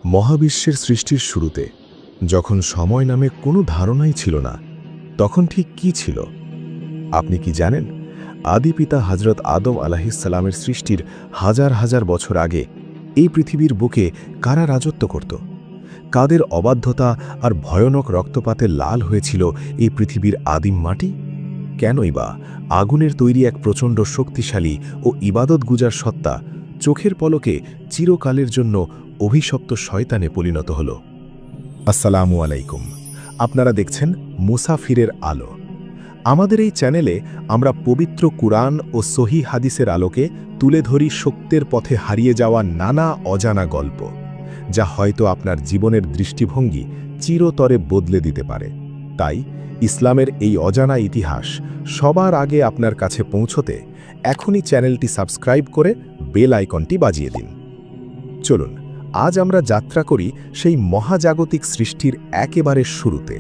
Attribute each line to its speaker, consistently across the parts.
Speaker 1: মহাবিশ্বের সৃষ্টির শুরুতে যখন সময় নামে কোনো ধারণাই ছিল না, তখন ঠিক কি ছিল? আপনি কি জানেন? আদি পিতা হযরত আদম আলাইহিসসালামের সৃষ্টির হাজার হাজার বছর আগে এই পৃথিবীর বুকে কারা রাজত্ব করত? কাদের অবাধ্যতা আর ভয়ানক রক্তপাতে লাল হয়েছিল এই পৃথিবীর আদিম মাটি? কেনই বা আগুনের তৈরি এক প্রচণ্ড শক্তিশালী ও ইবাদত গুজার সত্তা চোখের পলকে চিরকালের জন্য অভিশপ্ত শয়তানে পরিণত হল? আসসালামু আলাইকুম। আপনারা দেখছেন মুসাফিরের আলো। আমাদের এই চ্যানেলে আমরা পবিত্র কুরআন ও সহিহ হাদিসের আলোকে তুলে ধরি সত্যের পথে হারিয়ে যাওয়া নানা অজানা গল্প, যা হয়তো আপনার জীবনের দৃষ্টিভঙ্গি চিরতরে বদলে দিতে পারে। তাই ইসলামের এই অজানা ইতিহাস সবার আগে আপনার কাছে পৌঁছতে এখনই চ্যানেলটি সাবস্ক্রাইব করে বেল আইকনটি বাজিয়ে দিন। চলুন আজ আমরা যাত্রা করি সেই মহাজাগতিক সৃষ্টির একেবারে শুরুতে।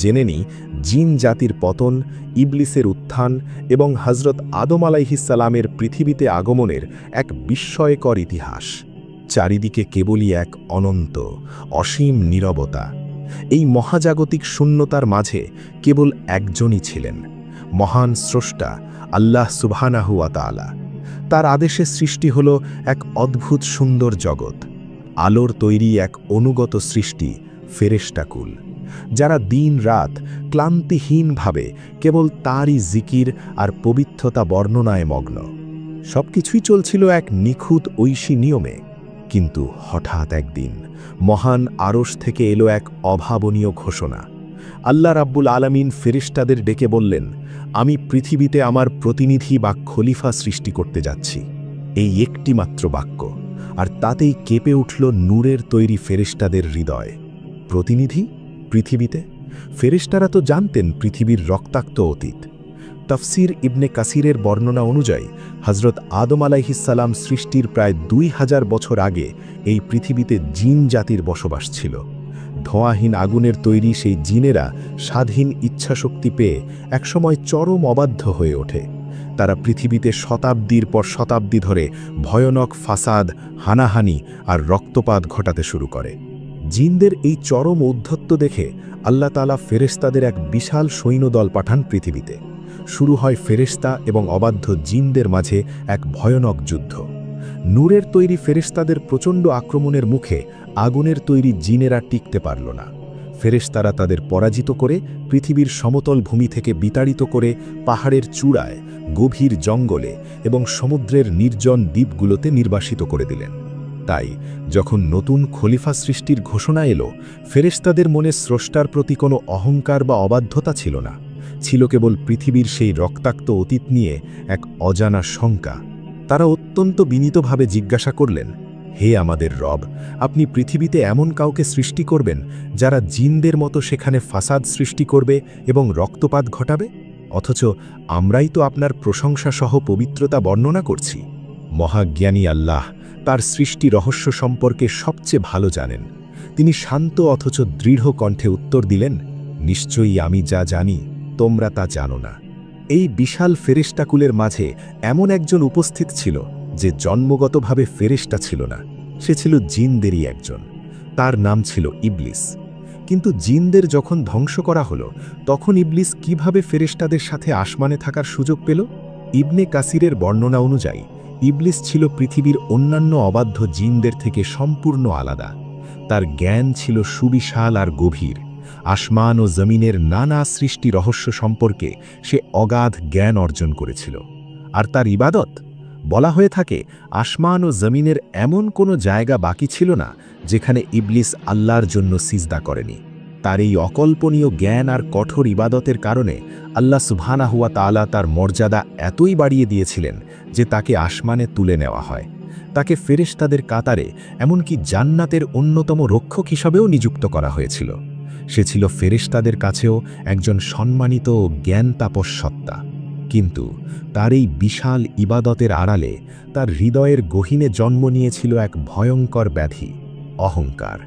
Speaker 1: জেনে নিই জিন জাতির পতন, ইবলিসের উত্থান এবং হযরত আদম আলাইহিসসালামের পৃথিবীতে আগমনের এক বিস্ময়কর ইতিহাস। চারিদিকে কেবলই এক অনন্ত, অসীম নীরবতা। এই মহাজাগতিক শূন্যতার মাঝে কেবল একজনই ছিলেন, মহান স্রষ্টা আল্লাহ সুবহানাহু ওয়া তাআলা। তার আদেশে সৃষ্টি হল এক অদ্ভুত সুন্দর জগৎ, আলোর তৈরি এক অনুগত সৃষ্টি, ফেরেশতাকুল, যারা দিন রাত ক্লান্তিহীনভাবে কেবল তারই জিকির আর পবিত্রতা বর্ণনায় মগ্ন। সবকিছুই চলছিল এক নিখুঁত ঐশী নিয়মে। কিন্তু হঠাৎ একদিন মহান আরশ থেকে এলো এক অভাবনীয় ঘোষণা। আল্লাহ রাব্বুল আলামিন ফেরেশতাদের ডেকে বললেন, আমি পৃথিবীতে আমার প্রতিনিধি বা খলিফা সৃষ্টি করতে যাচ্ছি। এই একটি মাত্র বাক্য, আর তাতেই কেঁপে উঠল নূরের তৈরি ফেরেশতাদের হৃদয়। প্রতিনিধি পৃথিবীতে? ফেরেশতারা তো জানতেন পৃথিবীর রক্তাক্ত অতীত। তাফসির ইবনে কাসিরের বর্ণনা অনুযায়ী হযরত আদম আলাইহিসসালাম সৃষ্টির প্রায় 2000 বছর আগে এই পৃথিবীতে জিন জাতির বসবাস ছিল। ধোঁয়াহীন আগুনের তৈরি সেই জিনেরা স্বাধীন ইচ্ছাশক্তি পেয়ে একসময় চরম অবাধ্য হয়ে ওঠে। তারা পৃথিবীতে শতাব্দীর পর শতাব্দী ধরে ভয়ানক ফাসাদ, হানাহানি আর রক্তপাত ঘটাতে শুরু করে। জিনদের এই চরম ঔদ্ধত্য দেখে আল্লাহ তাআলা ফেরেশতাদের এক বিশাল সৈন্যদল পাঠান পৃথিবীতে। শুরু হয় ফেরেশতা এবং অবাধ্য জিনদের মাঝে এক ভয়ানক যুদ্ধ। নূরের তৈরি ফেরেশতাদের প্রচণ্ড আক্রমণের মুখে আগুনের তৈরি জিনেরা টিকতে পারল না। ফেরেশতারা তাদের পরাজিত করে পৃথিবীর সমতল ভূমি থেকে বিতাড়িত করে পাহাড়ের চূড়ায়, গভীর জঙ্গলে এবং সমুদ্রের নির্জন দ্বীপগুলোতে নির্বাসিত করে দিলেন। তাই যখন নতুন খলিফা সৃষ্টির ঘোষণা এলো, ফেরেশতাদের মনে স্রষ্টার প্রতি কোনো অহংকার বা অবাধ্যতা ছিল না, ছিল কেবল পৃথিবীর সেই রক্তাক্ত অতীত নিয়ে এক অজানা শঙ্কা। তারা অত্যন্ত বিনীতভাবে জিজ্ঞাসা করলেন, হে আমাদের রব, আপনি পৃথিবীতে এমন কাউকে সৃষ্টি করবেন যারা জিনদের মতো সেখানে ফাসাদ সৃষ্টি করবে এবং রক্তপাত ঘটাবে? অথচ আমরাই তো আপনার প্রশংসা সহ পবিত্রতা বর্ণনা করছি। মহাজ্ঞানী আল্লাহ তার সৃষ্টি রহস্য সম্পর্কে সবচেয়ে ভালো জানেন। তিনি শান্ত অথচ দৃঢ় কণ্ঠে উত্তর দিলেন, নিশ্চয়ই আমি যা জানি তোমরা তা জানো না। এই বিশাল ফেরেশতাকুলের মাঝে এমন একজন উপস্থিত ছিল যে জন্মগতভাবে ফেরেশতা ছিল না, সে ছিল জিনদেরই একজন। তার নাম ছিল ইবলিস। কিন্তু জিনদের যখন ধ্বংস করা হলো, তখন ইবলিস কিভাবে ফেরেশতাদের সাথে আসমানে থাকার সুযোগ পেল? ইবনে কাসিরের বর্ণনা অনুযায়ী ইবলিস ছিল পৃথিবীর অন্যান্য অবাধ্য জিনদের থেকে সম্পূর্ণ আলাদা। তার জ্ঞান ছিল সুবিশাল আর গভীর। আসমান ও জমিনের নানা সৃষ্টি রহস্য সম্পর্কে সে অগাধ জ্ঞান অর্জন করেছিল। আর তার ইবাদত, বলা হয়ে থাকে আসমান ও জমিনের এমন কোনো জায়গা বাকি ছিল না যেখানে ইবলিস আল্লাহর জন্য সিজদা করেনি। তার এই অকল্পনীয় জ্ঞান আর কঠোর ইবাদতের কারণে আল্লাহ সুবহানাহু ওয়া তাআলা তার মর্যাদা এতই বাড়িয়ে দিয়েছিলেন যে তাকে আসমানে তুলে নেওয়া হয়। তাকে ফেরেশতাদের কাতারে, এমনকি জান্নাতের অন্যতম রক্ষক হিসাবেও নিযুক্ত করা হয়েছিল। সে ছিল ফেরেশতাদের কাছেও একজন সম্মানিত ও জ্ঞান তাপস সত্তা। কিন্তু তার এই বিশাল ইবাদতের আড়ালে তার হৃদয়ের গহীনে জন্ম নিয়েছিল এক ভয়ঙ্কর ব্যাধি, অহংকার।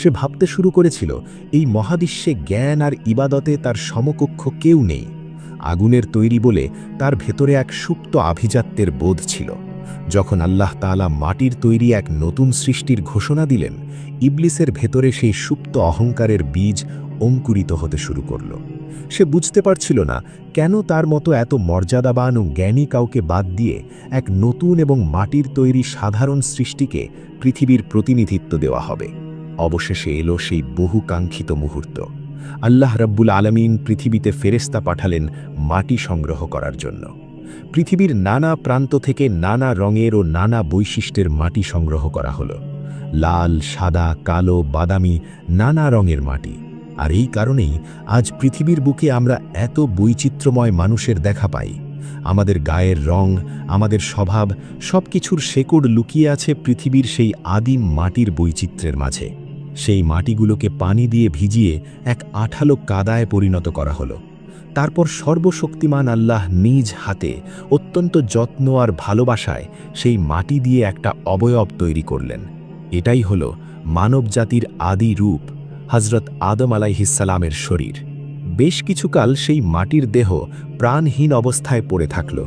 Speaker 1: সে ভাবতে শুরু করেছিল এই মহাবিশ্বে জ্ঞান আর ইবাদতে তার সমকক্ষ কেউ নেই। আগুনের তৈরি বলে তার ভেতরে এক সুপ্ত আভিজাত্যের বোধ ছিল। যখন আল্লাহ তাআলা মাটির তৈরি এক নতুন সৃষ্টির ঘোষণা দিলেন, ইবলিসের ভেতরে সেই সুপ্ত অহংকারের বীজ অঙ্কুরিত হতে শুরু করল। সে বুঝতে পারছিল না কেন তার মতো এত মর্যাদাবান ও জ্ঞানী কাউকে বাদ দিয়ে এক নতুন এবং মাটির তৈরি সাধারণ সৃষ্টিকে পৃথিবীর প্রতিনিধিত্ব দেওয়া হবে। অবশেষে এলো সেই বহুকাঙ্ক্ষিত মুহূর্ত। আল্লাহ রাব্বুল আলামিন পৃথিবীতে ফেরেশতা পাঠালেন মাটি সংগ্রহ করার জন্য। পৃথিবীর নানা প্রান্ত থেকে নানা রঙের ও নানা বৈশিষ্ট্যের মাটি সংগ্রহ করা হলো। লাল, সাদা, কালো, বাদামি নানা রঙের মাটি। আর এই কারণেই আজ পৃথিবীর বুকে আমরা এত বৈচিত্র্যময় মানুষের দেখা পাই। আমাদের গায়ের রং, আমাদের স্বভাব সবকিছুর শেকড় লুকিয়ে আছে পৃথিবীর সেই আদিম মাটির বৈচিত্র্যের মাঝে। সেই মাটিগুলোকে পানি দিয়ে ভিজিয়ে এক আঠালো কাদায় পরিণত করা হলো। তারপর সর্বশক্তিমান আল্লাহ নিজ হাতে অত্যন্ত যত্ন আর ভালোবাসায় সেই মাটি দিয়ে একটা অবয়ব তৈরি করলেন। এটাই হলো মানবজাতির আদি রূপ, হযরত আদম আলাইহিসসালামের শরীর। বেশ কিছুকাল সেই মাটির দেহ প্রাণহীন অবস্থায় পড়ে থাকল।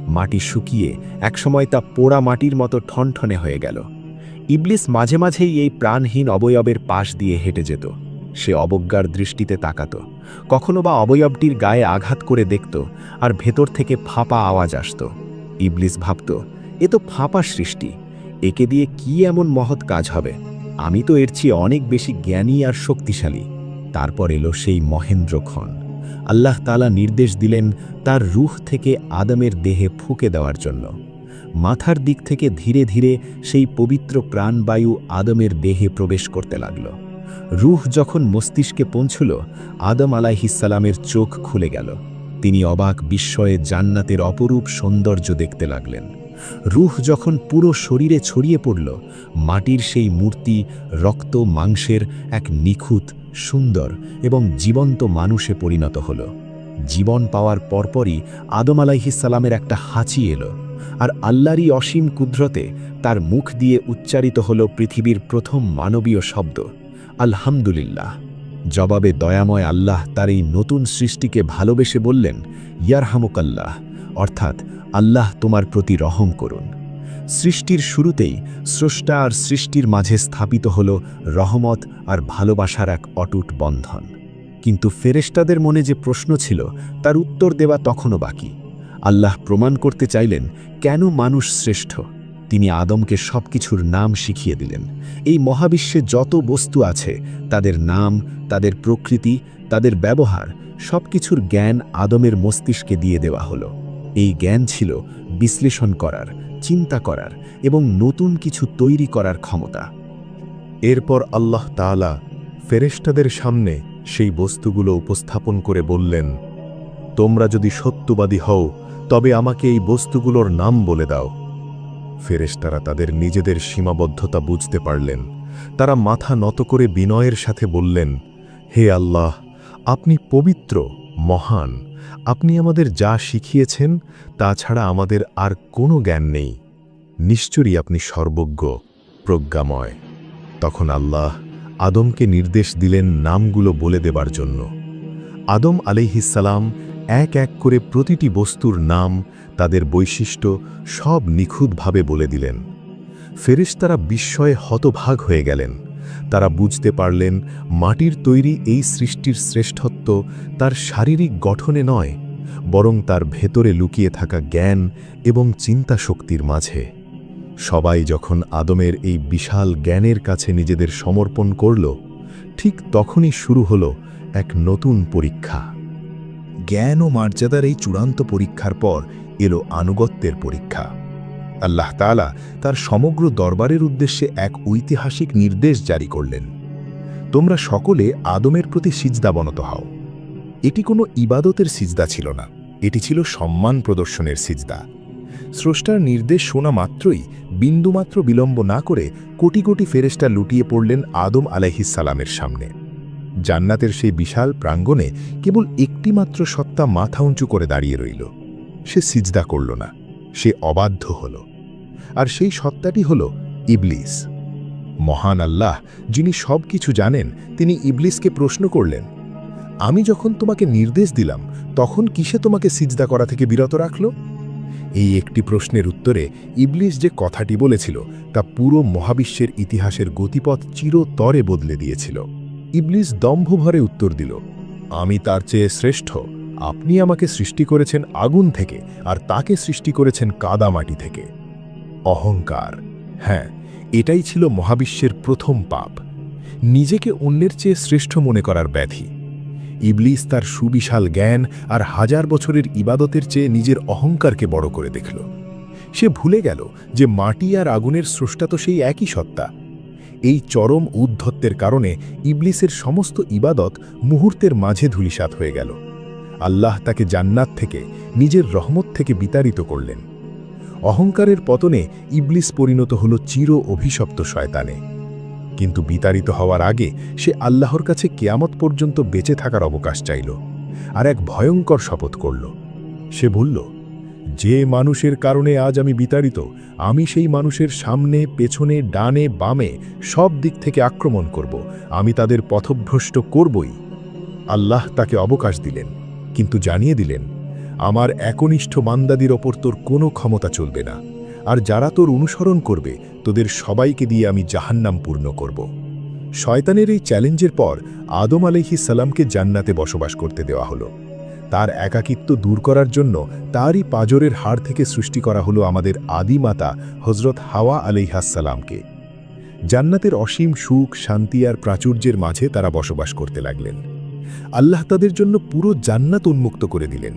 Speaker 1: মাটি শুকিয়ে একসময় তা পোড়া মাটির মতো ঠনঠনে হয়ে গেল। ইবলিস মাঝে মাঝেই এই প্রাণহীন অবয়বের পাশ দিয়ে হেঁটে যেত। সে অবজ্ঞার দৃষ্টিতে তাকাত, কখনো বা অবয়বটির গায়ে আঘাত করে দেখত, আর ভেতর থেকে ফাঁপা আওয়াজ আসত। ইবলিস ভাবত, এ তো ফাঁপা সৃষ্টি, একে দিয়ে কি এমন মহৎ কাজ হবে? আমি তো এর চেয়ে অনেক বেশি জ্ঞানী আর শক্তিশালী। তারপর এলো সেই মহেন্দ্রক্ষণ। আল্লাহ তাআলা নির্দেশ দিলেন তার রূহ থেকে আদমের দেহে ফুঁকে দেওয়ার জন্য। মাথার দিক থেকে ধীরে ধীরে সেই পবিত্র প্রাণবায়ু আদমের দেহে প্রবেশ করতে লাগল। রূহ যখন মস্তিষ্কে পৌঁছল, আদম আলাইহিসসালামের চোখ খুলে গেল। তিনি অবাক বিস্ময়ে জান্নাতের অপরূপ সৌন্দর্য দেখতে লাগলেন। রূহ যখন পুরো শরীরে ছড়িয়ে পড়ল, মাটির সেই মূর্তি রক্ত মাংসের এক নিখুঁত, সুন্দর এবং জীবন্ত মানুষে পরিণত হল। জীবন পাওয়ার পরপরই আদম আলাইহিসসালামের একটা হাঁচি এলো, আর আল্লাহরই অসীম কুদরতে তার মুখ দিয়ে উচ্চারিত হল পৃথিবীর প্রথম মানবীয় শব্দ, আলহামদুলিল্লাহ। জবাবে দয়াময় আল্লাহ তার এই নতুন সৃষ্টিকে ভালোবেসে বললেন, ইয়ারহামুকাল্লাহ, অর্থাৎ আল্লাহ তোমার প্রতি রহম করুন। সৃষ্টির শুরুতেই স্রষ্টা আর সৃষ্টির মাঝে স্থাপিত হল রহমত আর ভালোবাসার এক অটুট বন্ধন। কিন্তু ফেরেশতাদের মনে যে প্রশ্ন ছিল তার উত্তর দেওয়া তখনও বাকি। আল্লাহ প্রমাণ করতে চাইলেন কেন মানুষ শ্রেষ্ঠ। তিনি আদমকে সবকিছুর নাম শিখিয়ে দিলেন। এই মহাবিশ্বে যত বস্তু আছে তাদের নাম, তাদের প্রকৃতি, তাদের ব্যবহার সবকিছুর জ্ঞান আদমের মস্তিষ্কে দিয়ে দেওয়া হলো। এই জ্ঞান ছিল বিশ্লেষণ করার, চিন্তা করার এবং নতুন কিছু তৈরি করার ক্ষমতা।
Speaker 2: এরপর আল্লাহ তাআলা ফেরেশতাদের সামনে সেই বস্তুগুলো উপস্থাপন করে বললেন, তোমরা যদি সত্যবাদী হও তবে আমাকে এই বস্তুগুলোর নাম বলে দাও। ফেরেশতারা তাদের নিজেদের সীমাবদ্ধতা বুঝতে পারলেন। তারা মাথা নত করে বিনয়ের সাথে বললেন, হে আল্লাহ, আপনি পবিত্র, মহান। আপনি আমাদের যা শিখিয়েছেন তা ছাড়া আমাদের আর কোনো জ্ঞান নেই। নিশ্চয়ই আপনি সর্বজ্ঞ, প্রজ্ঞাময়। তখন আল্লাহ আদমকে নির্দেশ দিলেন নামগুলো বলে দেবার জন্য। আদম আলাইহিসসালাম এক এক করে প্রতিটি বস্তুর নাম, তাদের বৈশিষ্ট্য সব নিখুঁতভাবে বলে দিলেন। ফেরেশতারা বিস্ময়ে হতভাগ হয়ে গেলেন। তারা বুঝতে পারলেন মাটির তৈরি এই সৃষ্টির শ্রেষ্ঠত্ব তার শারীরিক গঠনে নয়, বরং তার ভেতরে লুকিয়ে থাকা জ্ঞান এবং চিন্তা শক্তির মাঝে। সবাই যখন আদমের এই বিশাল জ্ঞানের কাছে নিজেদের সমর্পণ করল, ঠিক তখনই শুরু হলো এক নতুন পরীক্ষা।
Speaker 1: জ্ঞান ও মর্যাদার এই চূড়ান্ত পরীক্ষার পর এলো আনুগত্যের পরীক্ষা। আল্লাহ তাআলা তার সমগ্র দরবারের উদ্দেশ্যে এক ঐতিহাসিক নির্দেশ জারি করলেন, তোমরা সকলে আদমের প্রতি সিজদাবনত হও। এটি কোনো ইবাদতের সিজদা ছিল না, এটি ছিল সম্মান প্রদর্শনের সিজদা। স্রষ্টার নির্দেশ শোনা মাত্রই বিন্দুমাত্র বিলম্ব না করে কোটি কোটি ফেরেশতা লুটিয়ে পড়লেন আদম আলাইহিসসালামের সামনে। জান্নাতের সেই বিশাল প্রাঙ্গণে কেবল একটি মাত্র সত্তা মাথা উঁচু করে দাঁড়িয়ে রইল। সে সিজদা করল না, সে অবাধ্য হল। আর সেই সত্তাটি হল ইবলিস। মহান আল্লাহ, যিনি সব কিছু জানেন, তিনি ইবলিসকে প্রশ্ন করলেন, আমি যখন তোমাকে নির্দেশ দিলাম তখন কিসে তোমাকে সিজদা করা থেকে বিরত রাখল?
Speaker 2: এই একটি প্রশ্নের উত্তরে ইবলিস যে কথাটি বলেছিল তা পুরো মহাবিশ্বের ইতিহাসের গতিপথ চিরতরে বদলে দিয়েছিল। ইবলিস দম্ভভরে উত্তর দিল, আমি তার চেয়ে শ্রেষ্ঠ। আপনি আমাকে সৃষ্টি করেছেন আগুন থেকে, আর তাকে সৃষ্টি করেছেন কাদামাটি থেকে। অহংকার, হ্যাঁ, এটাই ছিল মহাবিশ্বের প্রথম পাপ, নিজেকে অন্যের চেয়ে শ্রেষ্ঠ মনে করার ব্যাধি। ইবলিস তার সুবিশাল জ্ঞান আর হাজার বছরের ইবাদতের চেয়ে নিজের অহংকারকে বড় করে দেখল। সে ভুলে গেল যে মাটি আর আগুনের স্রষ্টা তো সেই একই সত্তা। এই চরম উদ্ধত্তের কারণে ইবলিসের সমস্ত ইবাদত মুহূর্তের মাঝে ধূলিসাৎ হয়ে গেল। আল্লাহ তাকে জান্নাত থেকে, নিজের রহমত থেকে বিতাড়িত করলেন। অহংকারের পতনে ইবলিস পরিণত হল চির অভিশপ্ত শয়তানে। কিন্তু বিতাড়িত হওয়ার আগে সে আল্লাহর কাছে কিয়ামত পর্যন্ত বেঁচে থাকার অবকাশ চাইল, আর এক ভয়ঙ্কর শপথ করল। সে বলল, যে মানুষের কারণে আজ আমি বিতাড়িত, আমি সেই মানুষের সামনে, পেছনে, ডানে, বামে সব দিক থেকে আক্রমণ করব। আমি তাদের পথভ্রষ্ট করবই। আল্লাহ তাকে অবকাশ দিলেন, কিন্তু জানিয়ে দিলেন, আমার একনিষ্ঠ বান্দাদের ওপর তোর কোনো ক্ষমতা চলবে না, আর যারা তোর অনুসরণ করবে তোদের সবাইকে দিয়ে আমি জাহান্নাম পূর্ণ করব। শয়তানের এই চ্যালেঞ্জের পর আদম আলাইহিস সালামকে জান্নাতে বসবাস করতে দেওয়া হলো। তার একাকিত্ব দূর করার জন্য তারই পাঁজরের হাড় থেকে সৃষ্টি করা হলো আমাদের আদিমাতা হযরত হাওয়া আলাইহিস সালামকে। জান্নাতের অসীম সুখ, শান্তি আর প্রাচুর্যের মাঝে তারা বসবাস করতে লাগলেন। আল্লাহ তাদের জন্য পুরো জান্নাত উন্মুক্ত করে দিলেন,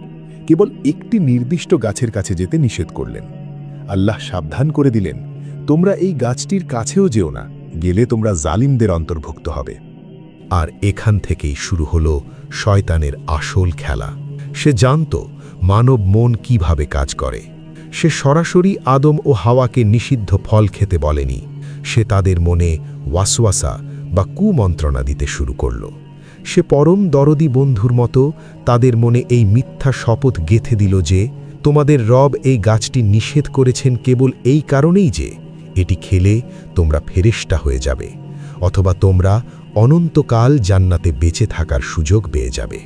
Speaker 2: কেবল একটি নির্দিষ্ট গাছের কাছে যেতে নিষেধ করলেন। আল্লাহ সাবধান করে দিলেন, তোমরা এই গাছটির কাছেও যেও না, গেলে তোমরা জালিমদের অন্তর্ভুক্ত হবে। আর এখান থেকেই শুরু হলো শয়তানের আসল খেলা। সে জানত মানব মন কিভাবে কাজ করে। সে সরাসরি আদম ও হাওয়াকে নিষিদ্ধ ফল খেতে বলেনি, সে তাদের মনে ওয়াসওয়াসা বা কুমন্ত্রণা দিতে শুরু করল। সে পরম দরদি বন্ধুর মতো তাদের মনে এই মিথ্যা শপথ গেঁথে দিল যে, তোমাদের রব এই গাছটি নিষেধ করেছেন কেবল এই কারণেই যে এটি খেলে তোমরা ফেরেশতা হয়ে যাবে, অথবা তোমরা অনন্তকাল জান্নাতে বেঁচে থাকার সুযোগ পেয়ে যাবে।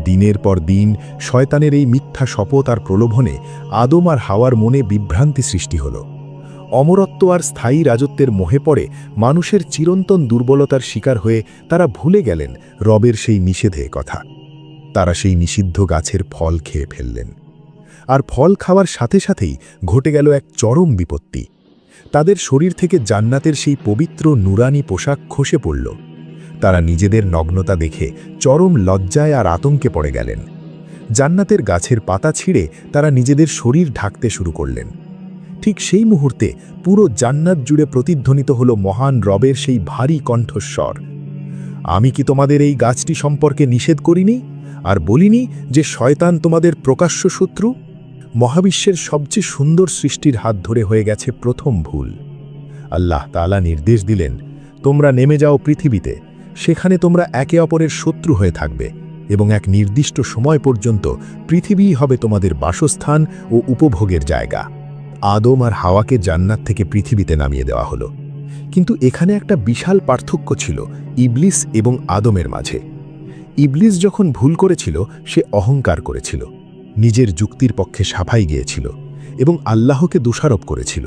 Speaker 2: দিনের পর দিন শয়তানের এই মিথ্যা শপথ আর প্রলোভনে আদম আর হাওয়ার মনে বিভ্রান্তি সৃষ্টি হল। অমরত্ব আর স্থায়ী রাজত্বের মোহে পড়ে মানুষের চিরন্তন দুর্বলতার শিকার হয়ে তারা ভুলে গেলেন রবের সেই নিষেধে কথা। তারা সেই নিষিদ্ধ গাছের ফল খেয়ে ফেললেন, আর ফল খাওয়ার সাথে সাথেই ঘটে গেল এক চরম বিপত্তি। তাদের শরীর থেকে জান্নাতের সেই পবিত্র নুরানি পোশাক খসে পড়ল। তারা নিজেদের নগ্নতা দেখে চরম লজ্জায় আর আতঙ্কে পড়ে গেলেন। জান্নাতের গাছের পাতা ছিঁড়ে তারা নিজেদের শরীর ঢাকতে শুরু করলেন। ঠিক সেই মুহূর্তে পুরো জান্নাত জুড়ে প্রতিধ্বনিত হল মহান রবের সেই ভারী কণ্ঠস্বর, আমি কি তোমাদের এই গাছটি সম্পর্কে নিষেধ করিনি আর বলিনি যে শয়তান তোমাদের প্রকাশ্য শত্রু? মহাবিশ্বের সবচেয়ে সুন্দর সৃষ্টির হাত ধরে হয়ে গেছে প্রথম ভুল। আল্লাহ তাআলা নির্দেশ দিলেন, তোমরা নেমে যাও পৃথিবীতে, সেখানে তোমরা একে অপরের শত্রু হয়ে থাকবে এবং এক নির্দিষ্ট সময় পর্যন্ত পৃথিবীই হবে তোমাদের বাসস্থান ও উপভোগের জায়গা। আদম আর হাওয়াকে জান্নাত থেকে পৃথিবীতে নামিয়ে দেওয়া হলো। কিন্তু এখানে একটা বিশাল পার্থক্য ছিল ইবলিস এবং আদমের মাঝে। ইবলিস যখন ভুল করেছিল সে অহংকার করেছিল, নিজের যুক্তির পক্ষে সাফাই গিয়েছিল এবং আল্লাহকে দোষারোপ করেছিল।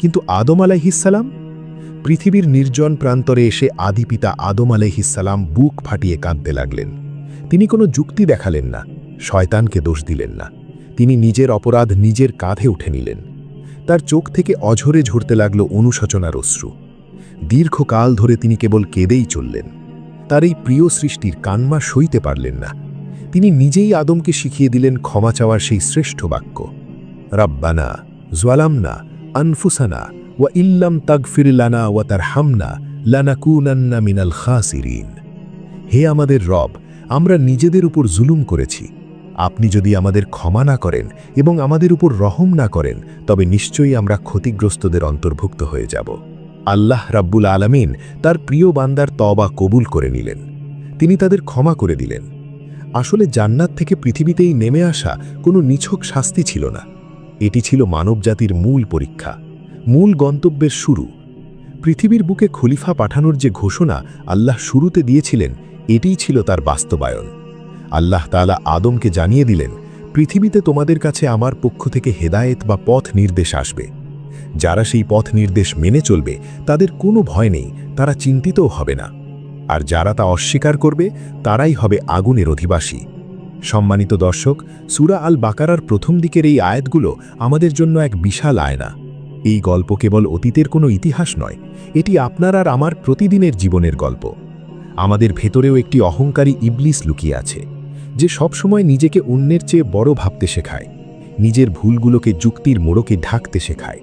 Speaker 2: কিন্তু আদম আলাইহিস সালাম পৃথিবীর নির্জন প্রান্তরে এসে আদিপিতা আদম আলাইহিস সালাম বুক ফাটিয়ে কাঁদতে লাগলেন। তিনি কোনো যুক্তি দেখালেন না, শয়তানকে দোষ দিলেন না, তিনি নিজের অপরাধ নিজের কাঁধে উঠে নিলেন। তার চোখ থেকে অঝরে ঝরতে লাগল অনুশোচনার অশ্রু। দীর্ঘকাল ধরে তিনি কেবল কেঁদেই চললেন। তার এই প্রিয় সৃষ্টির কান্না সইতে পারলেন না। তিনি নিজেই আদমকে শিখিয়ে দিলেন ক্ষমা চাওয়ার সেই শ্রেষ্ঠ বাক্য, রাব্বানা যালামনা আনফুসানা ওয়া ইল্লাম তাগফির লানা ওয়া তারহামনা লানাকুনান্না মিনাল খাসিরিন। হে আমাদের রব, আমরা নিজেদের উপর জুলুম করেছি। আপনি যদি আমাদের ক্ষমা না করেন এবং আমাদের উপর রহম না করেন, তবে নিশ্চয়ই আমরা ক্ষতিগ্রস্তদের অন্তর্ভুক্ত হয়ে যাব। আল্লাহ রাব্বুল আলামিন তার প্রিয় বান্দার তওবা কবুল করে নিলেন। তিনি তাদের ক্ষমা করে দিলেন। আসলে জান্নাত থেকে পৃথিবীতেই নেমে আসা কোনো নিছক শাস্তি ছিল না, এটি ছিল মানবজাতির মূল পরীক্ষা, মূল গন্তব্যের শুরু। পৃথিবীর বুকে খলিফা পাঠানোর যে ঘোষণা আল্লাহ শুরুতে দিয়েছিলেন, এটিই ছিল তার বাস্তবায়ন। আল্লাহ তাআলা আদমকে জানিয়ে দিলেন, পৃথিবীতে তোমাদের কাছে আমার পক্ষ থেকে হেদায়েত বা পথ নির্দেশ আসবে। যারা সেই পথ নির্দেশ মেনে চলবে তাদের কোনো ভয় নেই, তারা চিন্তিতও হবে না। আর যারা তা অস্বীকার করবে তারাই হবে আগুনের অধিবাসী। সম্মানিত দর্শক, সূরা আল বাকারার প্রথম দিকের এই আয়াতগুলো আমাদের জন্য এক বিশাল আয়না। এই গল্প কেবল অতীতের কোনো ইতিহাস নয়, এটি আপনার আর আমার প্রতিদিনের জীবনের গল্প। আমাদের ভেতরেও একটি অহংকারী ইবলিস লুকিয়ে আছে, যে সবসময় নিজেকে অন্যের চেয়ে বড় ভাবতে শেখায়, নিজের ভুলগুলোকে যুক্তির মোড়কে ঢাকতে শেখায়।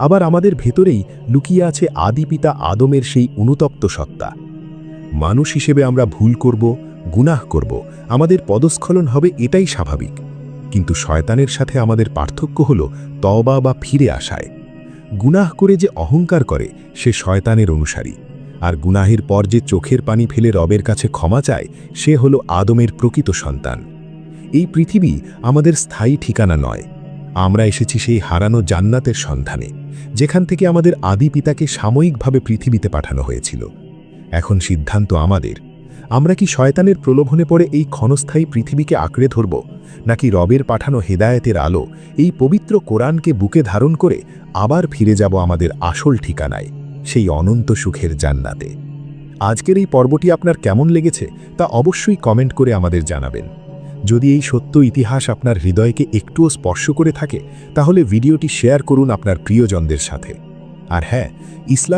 Speaker 2: আবার আমাদের ভেতরেই লুকিয়ে আছে আদিপিতা আদমের সেই অনুতপ্ত সত্তা। মানুষ হিসেবে আমরা ভুল করব, গুনাহ করব, আমাদের পদস্খলন হবে, এটাই স্বাভাবিক। কিন্তু শয়তানের সাথে আমাদের পার্থক্য হল তওবা বা ফিরে আসায়। গুনাহ করে যে অহংকার করে সে শয়তানের অনুসারী, আর গুনাহের পর যে চোখের পানি ফেলে রবের কাছে ক্ষমা চায় সে হল আদমের প্রকৃত সন্তান। এই পৃথিবী আমাদের স্থায়ী ঠিকানা নয়, আমরা এসেছি সেই হারানো জান্নাতের সন্ধানে, যেখান থেকে আমাদের আদি পিতাকে সাময়িকভাবে পৃথিবীতে পাঠানো হয়েছিল। এখন সিদ্ধান্ত আমাদের, আমরা কি শয়তানের প্রলোভনে পড়ে এই ক্ষণস্থায়ী পৃথিবীকে আঁকড়ে ধরব, নাকি রবের পাঠানো হেদায়েতের আলো এই পবিত্র কোরআনকে বুকে ধারণ করে আবার ফিরে যাব আমাদের আসল ঠিকানায়, সেই অনন্ত সুখের জান্নাতে। আজকের এই পর্বটি আপনার কেমন লেগেছে তা অবশ্যই কমেন্ট করে আমাদের জানাবেন। যদি এই সত্য ইতিহাস আপনার হৃদয়কে একটুও স্পর্শ করে থাকে তাহলে ভিডিওটি শেয়ার করুন আপনার প্রিয়জনদের সাথে। আর হ্যাঁ, ইসলাম